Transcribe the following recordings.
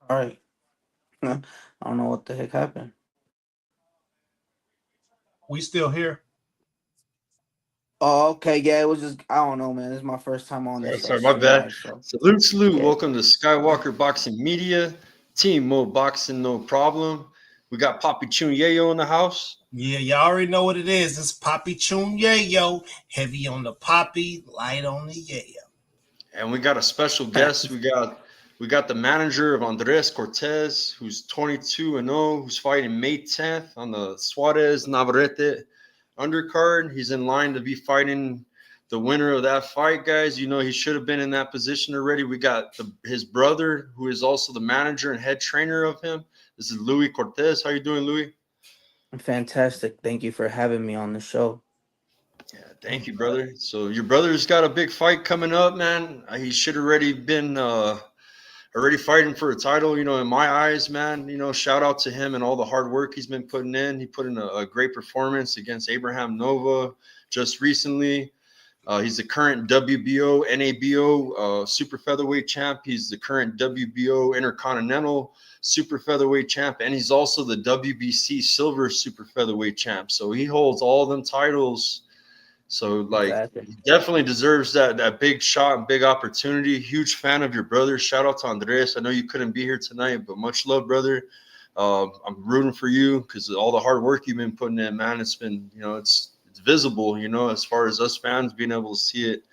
All right. I don't know what the heck happened. We still here. Oh, okay. Yeah, it was just I don't know, man. This is my first time on Oh, this sorry, my stream bad. live, so Salute, salute. yeah. Welcome to Skywalker Boxing Media. Team Mo Boxing, no problem. We got Papi Chunyeyo in the house. Yeah, y'all already know what it is. It's Poppy Chun Yayo. Heavy on the poppy, light on the yayo. And we got a special guest. We got the manager of Andres Cortes, who's 22-0, who's fighting May 10th on the Suarez Navarrete undercard. He's in line to be fighting the winner of that fight, guys. You know he should have been in that position already. We got his brother, who is also the manager and head trainer of him. This is Louis Cortes. How you doing, Louis? Fantastic. Thank you for having me on the show. Yeah, thank you, brother. So your brother's got a big fight coming up, man. He should already been already fighting for a title, in my eyes, man. Shout out to him and all the hard work he's been putting in. He put in a great performance against Abraham Nova just recently. He's the current WBO, NABO super featherweight champ. He's the current WBO Intercontinental super featherweight champ, and he's also the WBC silver super featherweight champ. So he holds all them titles. So Exactly. he definitely deserves that big shot and big opportunity. Huge fan of your brother. Shout out to Andres. I know you couldn't be here tonight, but much love, brother. I'm rooting for you because all the hard work you've been putting in, man. It's been, it's visible, as far as us fans being able to see it.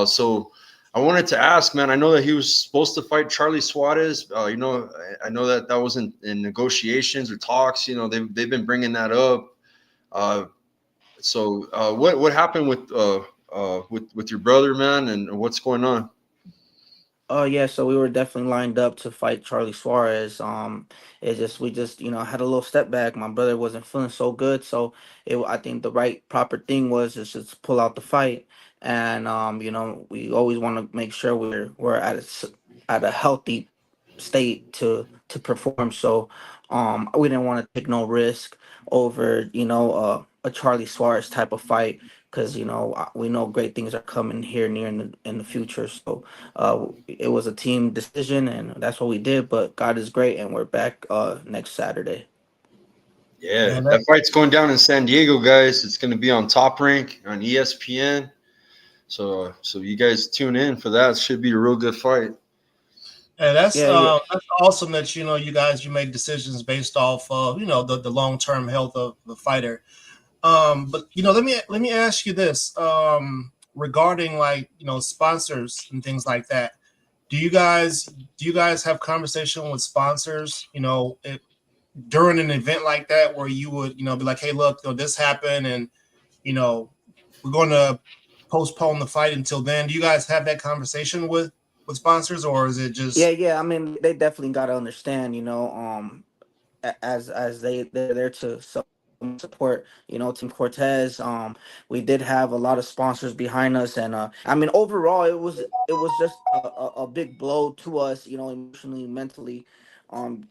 So I wanted to ask, man. I know that he was supposed to fight Charlie Suarez. I know that wasn't in negotiations or talks. They've been bringing that up. Uh, so what happened with your brother, man, and what's going on? Oh yeah, so we were definitely lined up to fight Charlie Suarez. It just we just had a little step back. My brother wasn't feeling so good, so I think the right proper thing was just pull out the fight. And we always want to make sure we're at a healthy state to perform. So we didn't want to take no risk over a Charlie Suarez type of fight because we know great things are coming here near in the future. So it was a team decision, and that's what we did. But God is great, and we're back next Saturday. Yeah, Man, that fight's going down in San Diego, guys. It's going to be on Top Rank on ESPN. So you guys tune in for that. It should be a real good fight. that's Yeah, yeah. that's awesome that you make decisions based off of the long term health of the fighter. But let me ask you this regarding like sponsors and things like that. Do you guys have conversation with sponsors? During an event like that where you would be like, hey, look, this happened, and you know we're going to postpone the fight until then. Do you guys have that conversation with sponsors, or is it Yeah, just yeah. I mean, they definitely got to understand, as they're there to support, Team Cortez. We did have a lot of sponsors behind us, and I mean, overall, it was just a big blow to us, emotionally, mentally.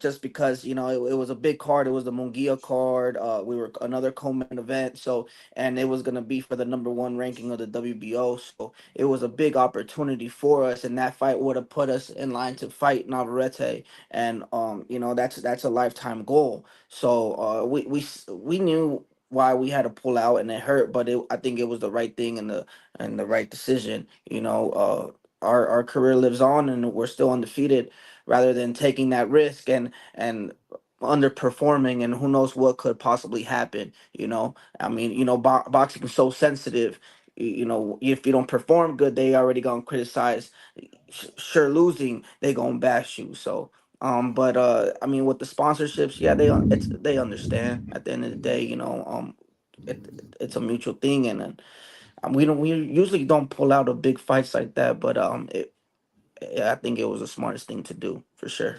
Just because it was a big card, it was the Munguia card. We were another co-main event, so and it was gonna be for the number one ranking of the WBO. So it was a big opportunity for us, and that fight would have put us in line to fight Navarrete, and that's a lifetime goal. So we knew why we had to pull out, and it hurt, but I think it was the right thing and the right decision. Our career lives on, and we're still undefeated. Rather than taking that risk and underperforming, and who knows what could possibly happen. I mean, boxing is so sensitive. If you don't perform good, they already gonna criticize. Sure, losing, they gonna bash you. So but I mean, with the sponsorships, yeah, they understand at the end of the day. It's a mutual thing, and we usually don't pull out of big fights like that, but I think it was the smartest thing to do for sure.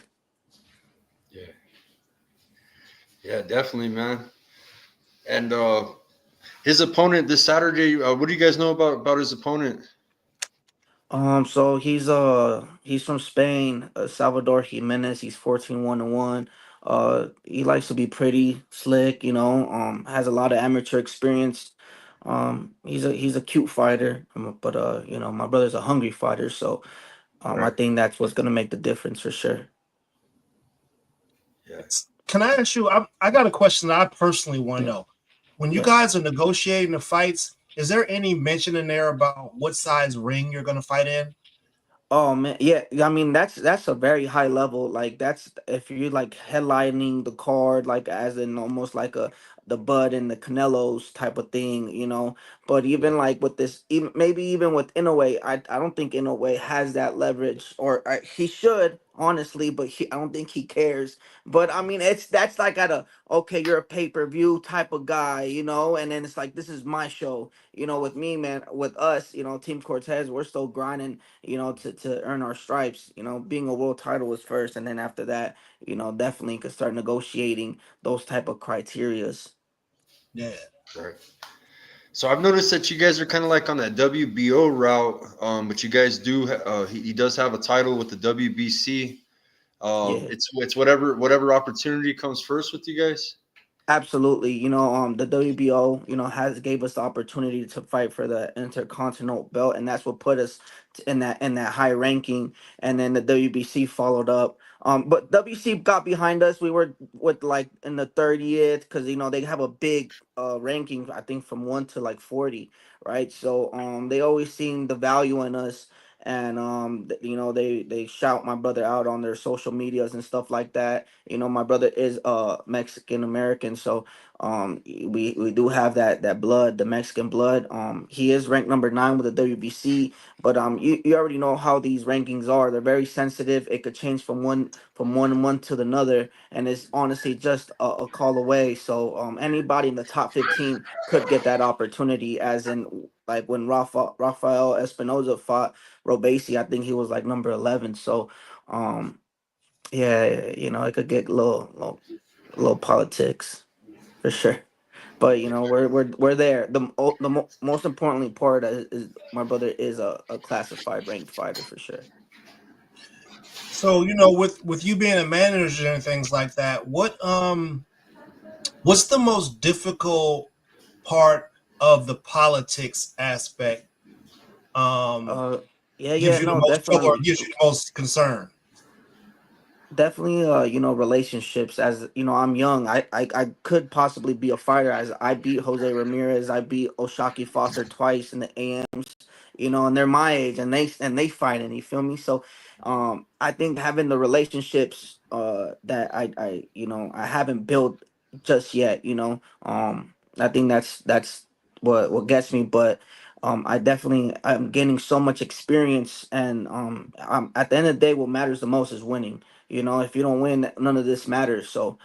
Yeah, yeah, definitely, man. And his opponent this Saturday. What do you guys know about his opponent? So he's from Spain, Salvador Jimenez. He's 14-1-1. He likes to be pretty slick, has a lot of amateur experience. He's a cute fighter, but my brother's a hungry fighter, so I Right. think that's what's gonna make the difference for sure. Yeah. Can I ask you? I got a question that I personally want to Yeah. know. When you Yes. guys are negotiating the fights, is there any mention in there about what size ring you're going to fight in? Oh man, yeah. I mean, that's a very high level. Like that's if you're like headlining the card, like as in almost like a the Bud and the Canelos type of thing, you know. But Yeah. even like with this, even maybe even with Inoue, I don't think Inoue has that leverage, or he should honestly, but I don't think he cares. But I mean, it's that's like at a okay, you're a pay per view type of guy, you know, and then it's like this is my show, you know. With me, man, with us, you know, Team Cortez, we're still grinding, you know, to earn our stripes. You know, being a world title is first, and then after that, you know, definitely could start negotiating those type of criterias. Yeah. Right. So I've noticed that you guys are kind of like on that WBO route, but you guys do. He does have a title with the WBC. Yeah. It's whatever opportunity comes first with you guys. Absolutely. You know, the WBO, you know, has gave us the opportunity to fight for the Intercontinental belt, and that's what put us in that high ranking. And then the WBC followed up. But WC got behind us. We were with like in the 30th because you know they have a big ranking. I think from 1 to like 40, right? So they always seen the value in us. And you know they shout my brother out on their social medias and stuff like that. You know, my brother is Mexican American, so we do have that blood, the Mexican blood. He is ranked number 9 with the WBC, but you already know how these rankings are. They're very sensitive. It could change from one month to another, and it's honestly just a call away. So anybody in the top 15 could get that opportunity, as in like when Rafael Espinoza fought Robesi, I think he was like number 11. So um yeah, you know, it could get a little politics for sure. But you know, we're there. Most importantly part is my brother is a classified ranked fighter for sure. So with you being a manager and things like that, what's the most difficult part of the politics aspect? Um, Uh, yeah, gives yeah, you the no, most trouble or definitely. gives you the most concern? Definitely, you know, relationships. As you know, I'm young. I could possibly be a fighter. As I beat Jose Ramirez, I beat Oshaki Foster twice in the AMs. You know, and they're my age, and they fighting. You feel me? So, I think having the relationships, that you know, I haven't built just yet. You know, I think that's what gets me. But, I definitely I'm gaining so much experience, and at the end of the day, what matters the most is winning. You know, if you don't win, none of this matters. So,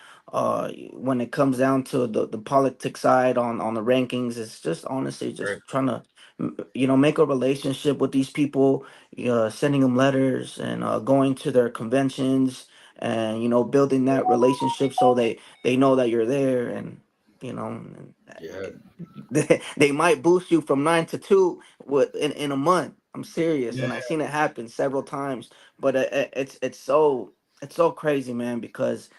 when it comes down to the politics side on the rankings, it's just honestly Right. just trying to, you know, make a relationship with these people, sending them letters and going to their conventions, and you know, building that relationship so they know that you're there, and you know, Yeah. they might boost you from 9 to 2 in a month. I'm serious, Yeah, and I've seen it happen several times. But it's so crazy, man. Because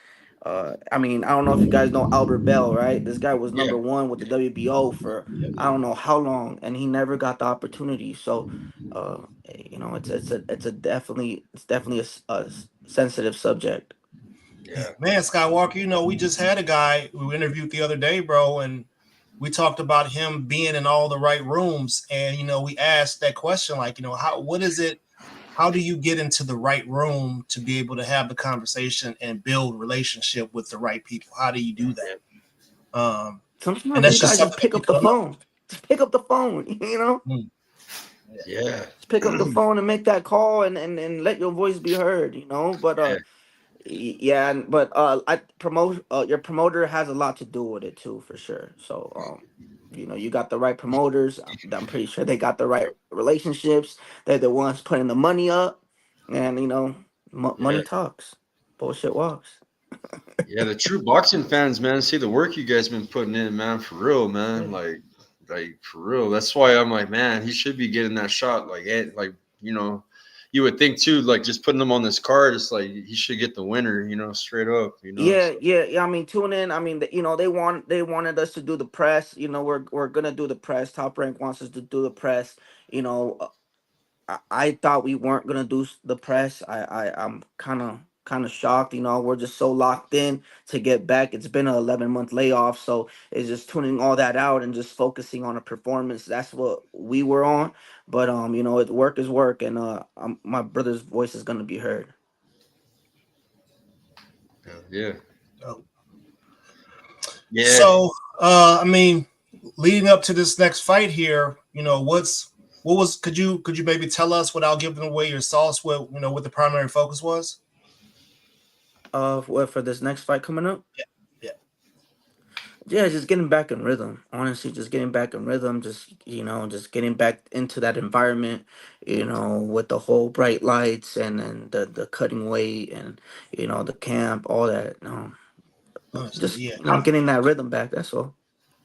I mean, I don't know if you guys know Albert Bell, right? This guy was Yeah. number 1 with the WBO for Yeah. I don't know how long, and he never got the opportunity. So, you know, it's definitely a sensitive subject. Yeah. man, Skywalker. We just had a guy we interviewed the other day, bro, and we talked about him being in all the right rooms, and we asked that question, like, how what is it? How do you get into the right room to be able to have the conversation and build relationship with the right people? How do you do Yeah. that? And Sometimes you that's just guys something just that pick we up the don't know. phone. Just pick up the phone. You know. Mm, Yeah. Just pick up the phone and make that call, and let your voice be heard, you know. But Yeah. yeah, but I promote your promoter has a lot to do with it too, for sure. So you know, you got the right promoters. I'm pretty sure they got the right relationships. They're the ones putting the money up, and you know, Yeah. money talks, bullshit walks. Yeah. The true boxing fans, man, see the work you guys been putting in, man, for real, man. Yeah. Like for real. That's why I'm like, man, he should be getting that shot. Like you know, you would think too, like just putting him on this card, it's like he should get the winner, straight up, Yeah, So yeah, yeah. I mean, tune in. I mean, you know, they wanted us to do the press. You know, we're gonna do the press. Top Rank wants us to do the press. You know, I thought we weren't gonna do the press. I'm kind of kind of shocked. We're just so locked in to get back. It's been an 11-month layoff, so it's just tuning all that out and just focusing on a performance. That's what we were on. But work is work, and my brother's voice is gonna be heard. Yeah. Oh. Yeah. So, I mean, leading up to this next fight here, could you maybe tell us without giving away your sauce what the primary focus was? What for this next fight coming up? Yeah, yeah. Yeah, just getting back in rhythm. Honestly, just getting back in rhythm. Just getting back into that environment. With the whole bright lights and then the cutting weight and the camp, all that. Understood. Just Yeah. getting that rhythm back. That's all.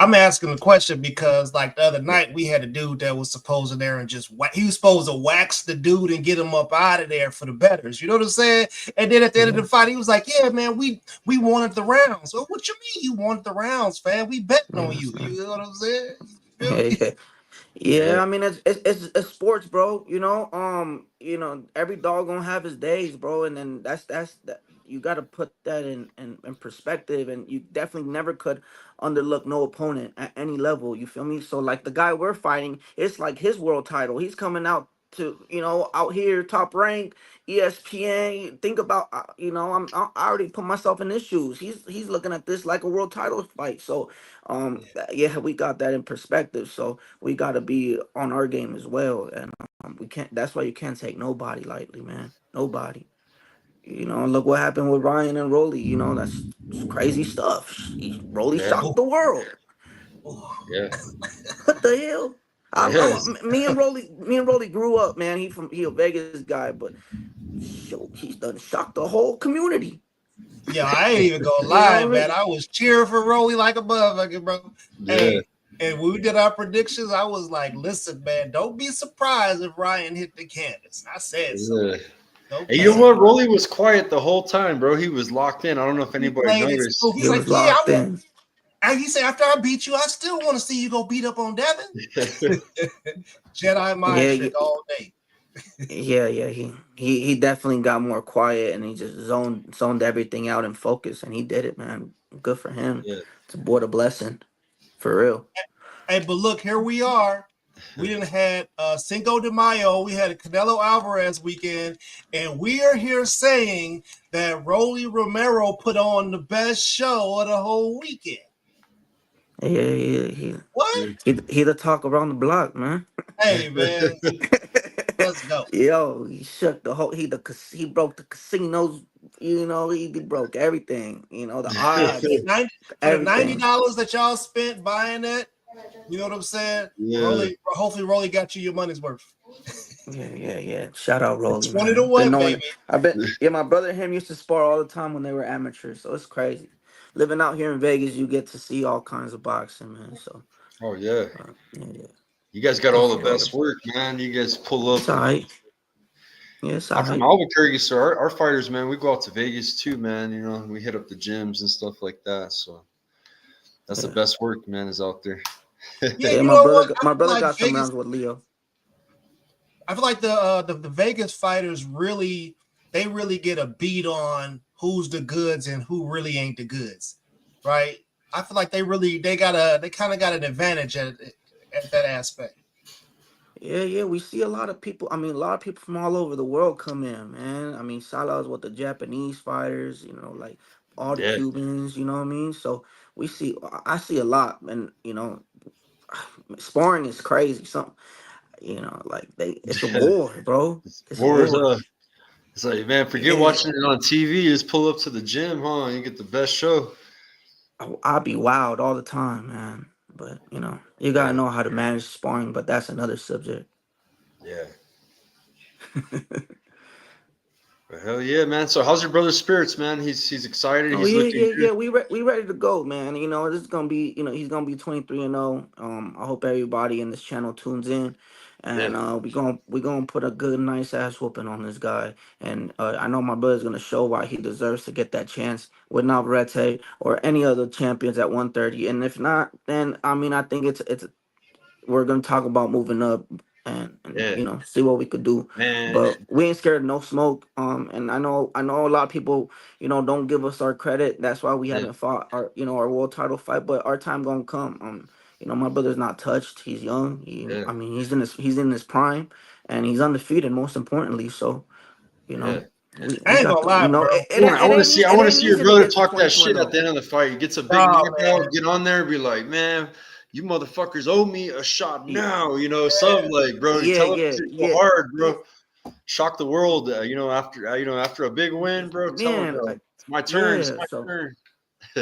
I'm asking the question because, like the other night, we had a dude that was supposed to there and he was supposed to wax the dude and get him up out of there for the betters. You know what I'm saying? And then at the end of the fight, he was like, "Yeah, man, we wanted the rounds." So what you mean you wanted the rounds, fam? We betting on you. You know what I'm saying? You feel Yeah, me? yeah. Yeah. Yeah, I mean it's sports, bro. Every dog gonna have his days, bro, and then that's that you got to put that in perspective, and you definitely never could underlook no opponent at any level. You feel me? So like the guy we're fighting, it's like his world title. He's coming out to out here top rank, ESPN. Think about I already put myself in his shoes. He's looking at this like a world title fight. So yeah, we got that in perspective. So we got to be on our game as well, and we can't. That's why you can't take nobody lightly, man. Nobody. Look what happened with Ryan and Rolly. That's crazy stuff. Rolly Yeah. shocked the world. Oh, Yeah. What the hell? Yeah. Me and Rolly grew up, man. He a Vegas guy, but he's done shocked the whole community. yeah, I ain't even gonna You know lie, what I man. mean? I was cheering for Rolly like a motherfucker, bro. Yeah. Hey, and when we did our predictions, I was like, "Listen, man, don't be surprised if Ryan hit the canvas." I said so. Yeah. Don't And be you know what? surprised. Rolly was quiet the whole time, bro. He was locked in. I don't know if He anybody played it noticed. smooth. He's He like, was "Yeah, I locked want." in. And he said, "After I beat you, I still want to see you go beat up on Devin." Jedi mind Yeah, trick all day. yeah. He definitely got more quiet and he just zoned everything out and focused, and he did it, man. Good for him. Yeah. It's a boy a blessing, for real. Hey, but look, here we are. We didn't had Cinco de Mayo. We had a Canelo Alvarez weekend, and we are here saying that Rolly Romero put on the best show of the whole weekend. Yeah, he What? he the talk around the block, man. Hey, man, let's go. Yo, he shook the whole. He broke the casinos. He broke everything. The Hey, for the odds, 90 for the everything. $90 that y'all spent buying that, you know what I'm saying? Yeah. Rolly, hopefully, Rolly got you your money's worth. Yeah. Shout out Rolly, 20 to man. Been 1, knowing. baby. I bet. Yeah, my brother and him used to spar all the time when they were amateurs. So it's crazy. Living out here in Vegas, you get to see all kinds of boxing, man. So Oh yeah. yeah. You guys got all the Definitely all best the. work, man. You guys pull up. It's alright. Yeah, it's I'm from alright. Albuquerque, so our fighters, man, we go out to Vegas too, man. We hit up the gyms and stuff like that. So that's the Yeah. best work, man, is out there. Yeah, Yeah, you my know brother. what? got- My brother got some rounds with Leo. I feel like the Vegas fighters they really get a beat on who's the goods and who really ain't the goods, right? I feel like they kind of got an advantage at that aspect. Yeah. We see a lot of people. I mean, a lot of people from all over the world come in, man. I mean, Salah's with the Japanese fighters, like all the Yeah. Cubans, you know what I mean? So I see a lot, and sparring is crazy. Something, like it's a war, bro. It's a Wars war. up. It's like, man, forget Yeah, watching it on TV. Just pull up to the gym, huh? You get the best show. I be wild all the time, man. But you gotta Yeah. know how to manage sparring. But that's another subject. Yeah. But hell yeah, man. So how's your brother's spirits, man? He's excited. Oh He's yeah, looking yeah, good. yeah. We ready to go, man. This is gonna be, he's gonna be 23-0. I hope everybody in this channel tunes in, Yeah. and we gonna put a good, nice ass whooping on this guy. And I know my brother's gonna show why he deserves to get that chance with Navarrete or any other champions at 130. And if not, then I mean I think it's we're gonna talk about moving up. and Yeah, see what we could do. man. But we ain't scared of no smoke. And I know a lot of people don't give us our credit. That's why we Yeah, haven't fought our world title fight. But our time gonna come. My brother's not touched. He's young. yeah, I mean, he's in his prime, and he's undefeated. Most importantly, so you yeah. know we I ain't got gonna the lie, bro. I want to see. I it want to ain't see your easy to brother get to talk that 24 shit at the though. end of the fight. He gets a big Oh knockout. man, Get on there, and be like, man, you motherfuckers owe me a shot Yeah, now. Something like, bro. You yeah, tell him yeah, to go yeah, hard, yeah. bro. Shock the world. After a big win, bro. Tell him, Man, bro. It's my turn. It's yeah. my So turn.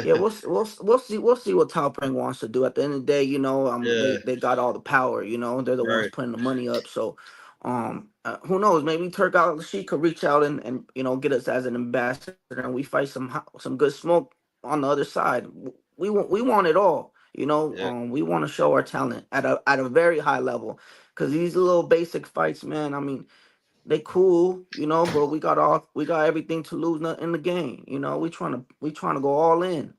yeah, we'll see what Top Rank wants to do. At the end of the day, Yeah. they got all the power. They're the ones Right. putting the money up. So, who knows? Maybe Turk Al Rashid could reach out and get us as an ambassador, and we fight some good smoke on the other side. We want it all. Yeah. We want to show our talent at a very high level, because these little basic fights, man. I mean, they cool, but we got everything to lose in the game. We trying to go all in.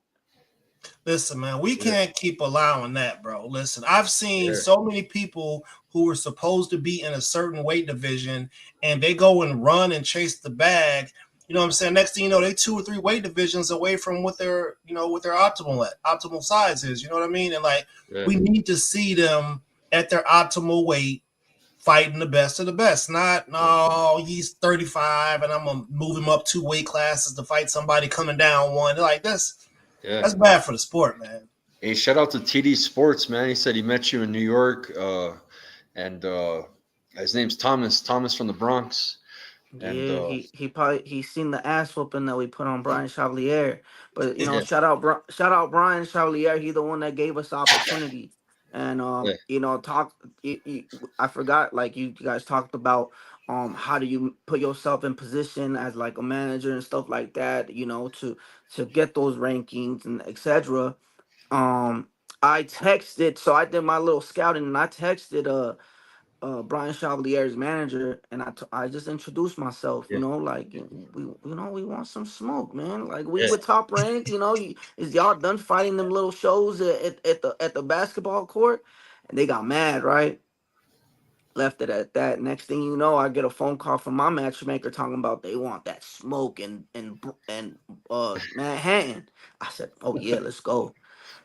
listen, man, we Yeah. can't keep allowing that, bro. Listen, I've seen Yeah. so many people who were supposed to be in a certain weight division, and they go and run and chase the bag. You know what I'm saying? Next thing you know, they 2 or 3 weight divisions away from what their optimal size is. You know what I mean? And like, Yeah. we need to see them at their optimal weight fighting the best of the best. Not, no, he's 35 and I'm gonna move him up 2 weight classes to fight somebody coming down one. Like, Yeah. that's bad for the sport, man. Hey, shout out to TD Sports, man. He said he met you in New York, and his name's Thomas. Thomas from the Bronx, and Yeah, he seen the ass whooping that we put on Brian Chevalier. But yeah, shout out Brian Chevalier. He the one that gave us the opportunity. And yeah, I forgot, like, you guys talked about how do you put yourself in position as like a manager and stuff like that, to get those rankings and etc. Um I texted, so I did my little scouting, and I texted Brian Chevalier's manager, and I just introduced myself, yeah, like, we want some smoke, man. Like, we yeah, with Top Rank, is y'all done fighting them little shows at the basketball court? And they got mad, right? Left it at that. Next thing you know, I get a phone call from my matchmaker talking about they want that smoke and Manhattan. I said, oh yeah, let's go.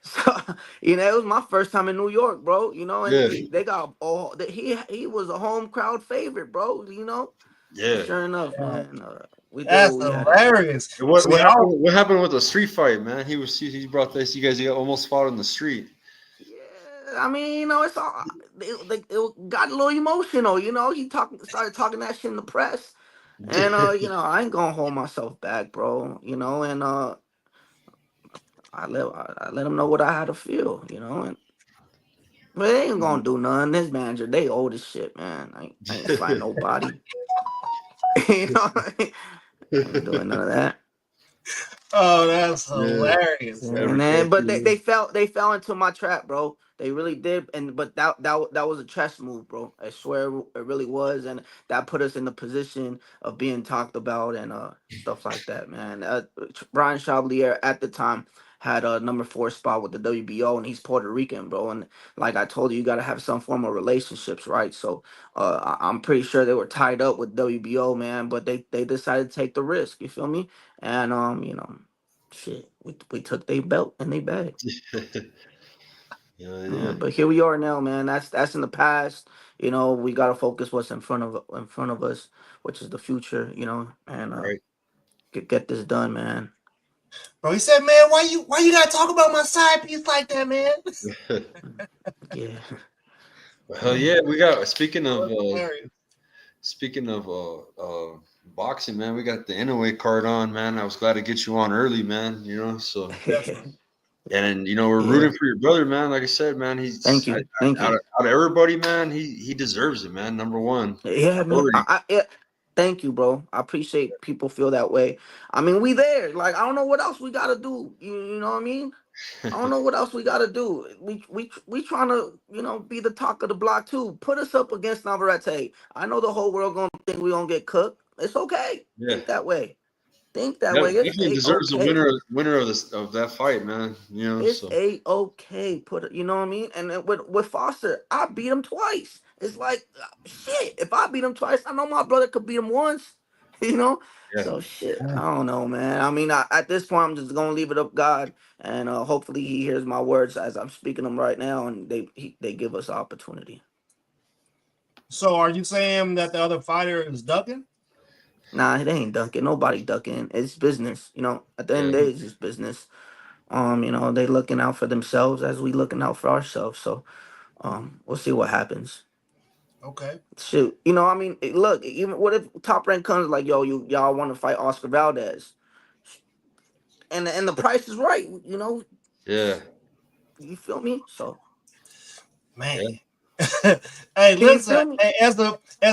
So, it was my first time in New York, bro. And yeah, they got all that. He was a home crowd favorite, bro. And yeah. sure enough, Yeah. man, we did That's what we had to do. hilarious. And what See, what happened? What happened with the street fight, man? He brought this. You guys almost fought in the street. Yeah, I mean, it's all it got a little emotional. He started talking that shit in the press, and I ain't gonna hold myself back, bro. And I let him know what I had to feel, and but they ain't gonna do nothing. This manager, they old as shit, man. I ain't fighting nobody. I ain't doing none of that. oh, that's Yeah, hilarious. Yeah, I and then, respect but they, you. they fell into my trap, bro. They really did, and but that was a chess move, bro. I swear it really was, and that put us in the position of being talked about and stuff like that, man. Brian Chevalier at the time had a number 4 spot with the WBO, and he's Puerto Rican, bro. And like I told you, got to have some form of relationships, right? So I'm pretty sure they were tied up with WBO, man, but they decided to take the risk. You feel me? And shit, we took their belt and they bag. Yeah, Yeah, yeah. but here we are now, man. That's in the past. We gotta focus what's in front of us, which is the future. And Right. get this done, man. Bro, he said, man, why you gotta talk about my side piece like that, man? Yeah, Hell yeah, we got. Speaking Oh, of that's hilarious. speaking of boxing, man, we got the Inoue card on, man. I was glad to get you on early, man. So Definitely. and we're yeah. rooting for your brother, man. Like I said, man, Thank you, thank out you. out of everybody, man, he deserves it, man. Number one, Yeah, man. priority. Yeah, thank you, bro. I appreciate people feel that way. I mean, we there. Like, I don't know what else we gotta do. You know what I mean? I don't know what else we gotta do. We trying to be the talk of the block too. Put us up against Navarrete. I know the whole world gonna think we gonna get cooked. It's okay. Yeah, Think that way. Think that that way. It's definitely a deserves the okay. winner of this of that fight, man. It's So a okay. You know what I mean? And then with Foster, I beat him twice, it's like shit. If I beat him twice, I know my brother could beat him once. You know, Yeah. so shit. I don't know, man. I mean, at this point, I'm just gonna leave it up God, and hopefully He hears my words as I'm speaking them right now, and they give us opportunity. So are you saying that the other fighter is ducking? Nah, it ain't ducking. Nobody ducking. It's business. You know, at the end of Yeah. the day, it's just business. You know, they looking out for themselves as we looking out for ourselves. So, we'll see what happens. Okay. Shoot, you know, I mean, look, even what if Top Rank comes like, yo, y'all want to fight Oscar Valdez, and the price is right. You know, Yeah. you feel me? So, Man. Yeah. Hey, you listen, feel me? hey, as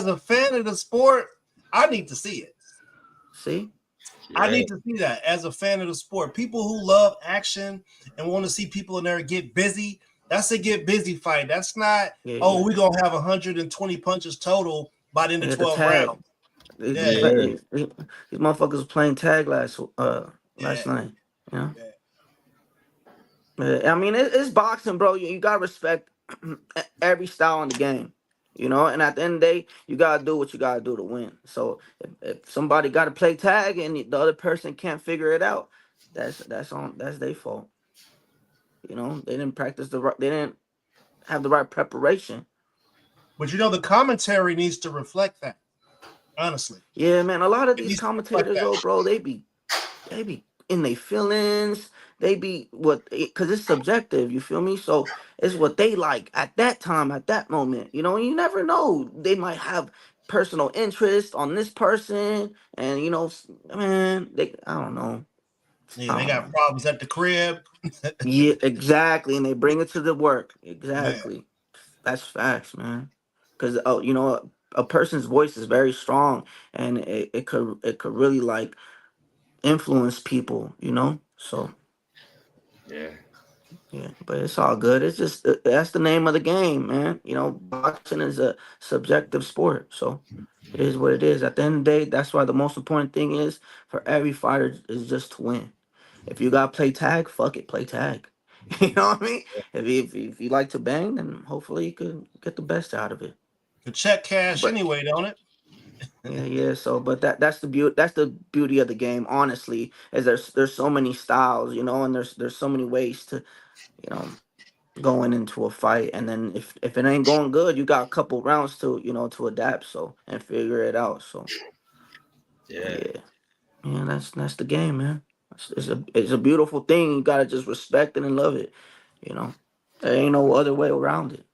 a fan of the sport, I need to see it. See, I Yeah. need to see that as a fan of the sport. People who love action and want to see people in there get busy. That's a get busy fight. That's not, yeah, oh, yeah. we're gonna have 120 punches total by the end They of got the 12 tag. rounds. They Yeah, just Yeah. these motherfuckers was playing tag yeah, last night. You know. yeah. I mean, it's boxing, bro. You gotta respect every style in the game, you know. And at the end of the day, you gotta do what you gotta do to win. So if somebody gotta play tag and the other person can't figure it out, that's their fault. You know, they didn't practice they didn't have the right preparation. But you know, the commentary needs to reflect that, honestly. Yeah, man. A lot of It these needs to reflect commentators, that. oh, bro, they be in their feelings. They be what because it's subjective. You feel me? So it's what they like at that time, at that moment. You know, and you never know. They might have personal interest on this person, and you know, man, they I don't know. Yeah, I they don't got know. problems at the crib. Yeah, exactly, and they bring it to the work. Man, Exactly, that's facts, man. Because you know, a person's voice is very strong, and it could really like influence people, you know. So Yeah. yeah, but it's all good. It's just that's the name of the game, man. You know, boxing is a subjective sport, so it is what it is. At the end of the day, that's why the most important thing is for every fighter is just to win. If you got to play tag, fuck it, play tag. You know what I mean? If you like to bang, then hopefully you can get the best out of it. the check cash But anyway, don't it? yeah, yeah. So, but that's the beauty. That's the beauty of the game. Honestly, is there's so many styles, you know, and there's so many ways to, you know, going into a fight. And then if it ain't going good, you got a couple rounds to, you know, to adapt. So and figure it out. So Yeah. yeah, yeah. That's the game, man. It's a beautiful thing. You gotta just respect it and love it. You know, there ain't no other way around it.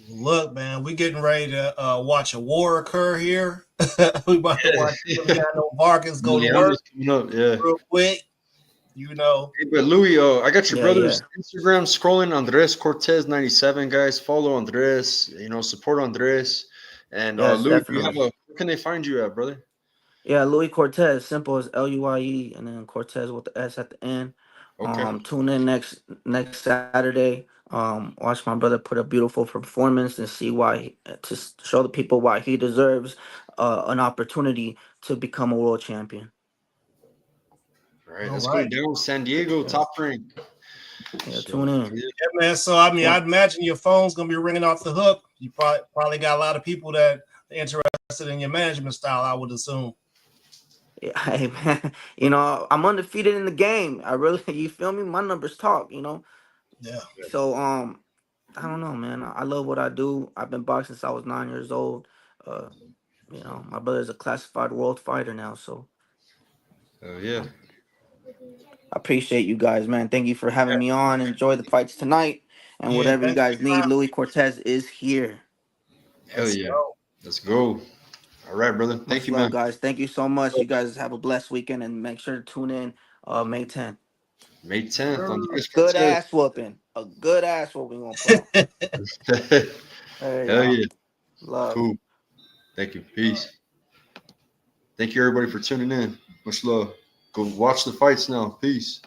Look, man, we getting ready to watch a war occur here. We about to watch Emiliano Vargas go to work Emiliano's coming up. Yeah. real quick. You know, Hey, but Louis, I got your Yeah, yeah, brother's Instagram scrolling. Andres Cortes 97, guys. Follow Andres. You know, support Andres. And yes, Louis, do you have definitely. where can they find you at, brother? Yeah, Louis Cortez, simple as Luie, and then Cortez with the S at the end. Okay. Tune in next Saturday. Watch my brother put a beautiful performance and see to show the people why he deserves an opportunity to become a world champion. All right, all let's go right. down San Diego, Appreciate it. top rank. Yeah, So tune in. yeah, Yeah, man. So I mean, Tune. I'd imagine your phone's gonna be ringing off the hook. You probably got a lot of people that are interested in your management style, I would assume. Yeah, hey man, you know I'm undefeated in the game. I really, you feel me? My numbers talk. You know, Yeah. so I don't know, man. I love what I do. I've been boxing since I was 9 years old. Uh, You know, my brother's a classified world fighter now, so you yeah, know, I appreciate you guys, man. Thank you for having me on. Enjoy the fights tonight, and Yeah. whatever you Thanks for guys your need, time. Louis Cortez is here. hell Let's yeah. go. Let's go. All right, brother. Thank Much you, love, man. guys. Thank you so much. You guys have a blessed weekend, and make sure to tune in May 10th. May 10th on A Andres good Cortez. ass whooping. A good ass whooping we gonna put on. Hey Hell y'all, yeah. love. Cool. Thank you. Peace. Thank you, everybody, for tuning in. Much love. Go watch the fights now. Peace.